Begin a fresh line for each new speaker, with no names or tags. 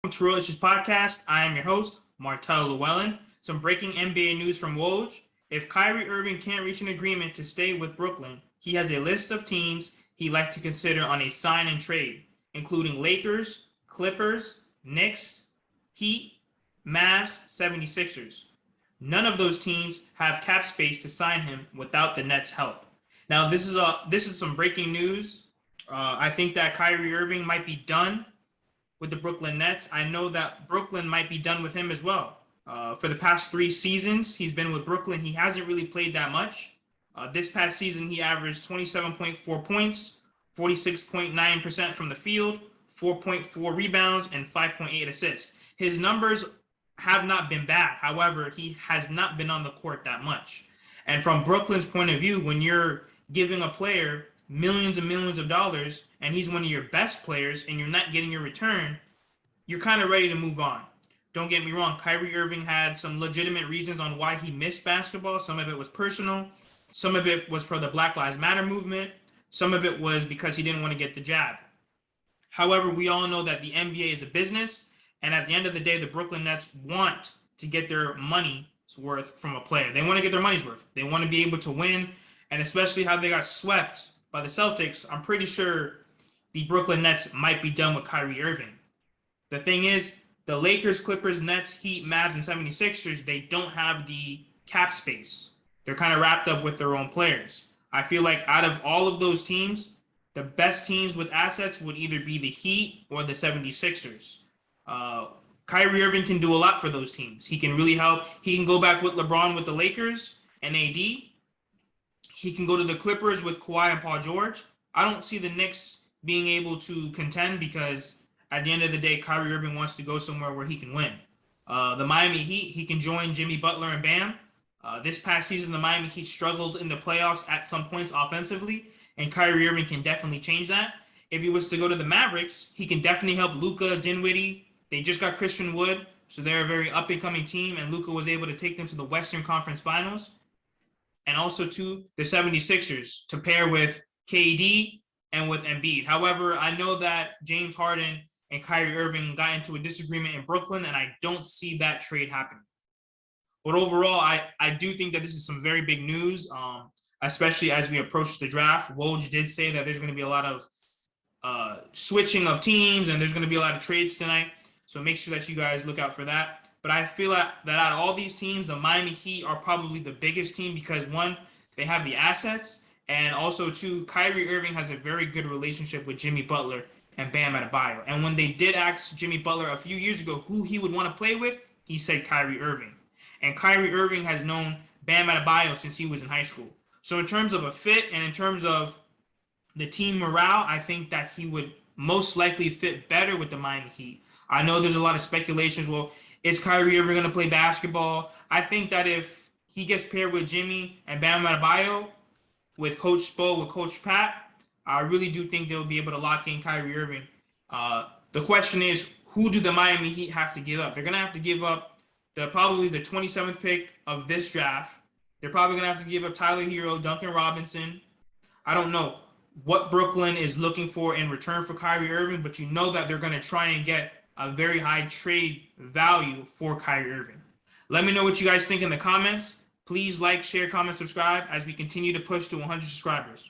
To Roach's podcast. I am your host, Martel Llewellyn. Some breaking NBA news from Woj. If Kyrie Irving can't reach an agreement to stay with Brooklyn, he has a list of teams he'd like to consider on a sign and trade, including Lakers, Clippers, Knicks, Heat, Mavs, 76ers. None of those teams have cap space to sign him without the Nets' help. Now, this is some breaking news. I think that Kyrie Irving might be done with the Brooklyn Nets. I know that Brooklyn might be done with him as well. For the past 3 seasons, he's been with Brooklyn. He hasn't really played that much. This past season, he averaged 27.4 points, 46.9% from the field, 4.4 rebounds, and 5.8 assists. His numbers have not been bad. However, he has not been on the court that much. And from Brooklyn's point of view, when you're giving a player millions and millions of dollars and he's one of your best players and you're not getting your return, you're kind of ready to move on. Don't get me wrong, Kyrie Irving had some legitimate reasons on why he missed basketball. Some of it was personal. Some of it was for the Black Lives Matter movement. Some of it was because he didn't want to get the jab. However, we all know that the NBA is a business, and at the end of the day, the Brooklyn Nets want to get their money's worth from a player. They want to get their money's worth. They want to be able to win, and especially how they got swept by the Celtics, I'm pretty sure the Brooklyn Nets might be done with Kyrie Irving. The thing is, the Lakers, Clippers, Nets, Heat, Mavs, and 76ers, they don't have the cap space. They're kind of wrapped up with their own players. I feel like out of all of those teams, the best teams with assets would either be the Heat or the 76ers. Kyrie Irving can do a lot for those teams. He can really help. He can go back with LeBron with the Lakers and AD. He can go to the Clippers with Kawhi and Paul George. I don't see the Knicks being able to contend because at the end of the day, Kyrie Irving wants to go somewhere where he can win. The Miami Heat, he can join Jimmy Butler and Bam. This past season, the Miami Heat struggled in the playoffs at some points offensively, and Kyrie Irving can definitely change that. If he was to go to the Mavericks, he can definitely help Luka, Dinwiddie. They just got Christian Wood, so they're a very up-and-coming team, and Luka was able to take them to the Western Conference Finals. And also to the 76ers to pair with KD and with Embiid. However, I know that James Harden and Kyrie Irving got into a disagreement in Brooklyn, and I don't see that trade happening. But overall, I do think that this is some very big news, especially as we approach the draft. Woj did say that there's going to be a lot of switching of teams, and there's going to be a lot of trades tonight. So make sure that you guys look out for that. But I feel that out of all these teams, the Miami Heat are probably the biggest team because, one, they have the assets, and also, two, Kyrie Irving has a very good relationship with Jimmy Butler and Bam Adebayo. And when they did ask Jimmy Butler a few years ago who he would want to play with, he said Kyrie Irving. And Kyrie Irving has known Bam Adebayo since he was in high school. So in terms of a fit and in terms of the team morale, I think that he would most likely fit better with the Miami Heat. I know there's a lot of speculations. Well, is Kyrie Irving going to play basketball? I think that if he gets paired with Jimmy and Bam Adebayo, with Coach Spo, with Coach Pat, I really do think they'll be able to lock in Kyrie Irving. The question is, who do the Miami Heat have to give up? They're going to have to give up probably the 27th pick of this draft. They're probably going to have to give up Tyler Hero, Duncan Robinson. I don't know what Brooklyn is looking for in return for Kyrie Irving, but you know that they're going to try and get a very high trade value for Kyrie Irving. Let me know what you guys think in the comments. Please like, share, comment, subscribe as we continue to push to 100 subscribers.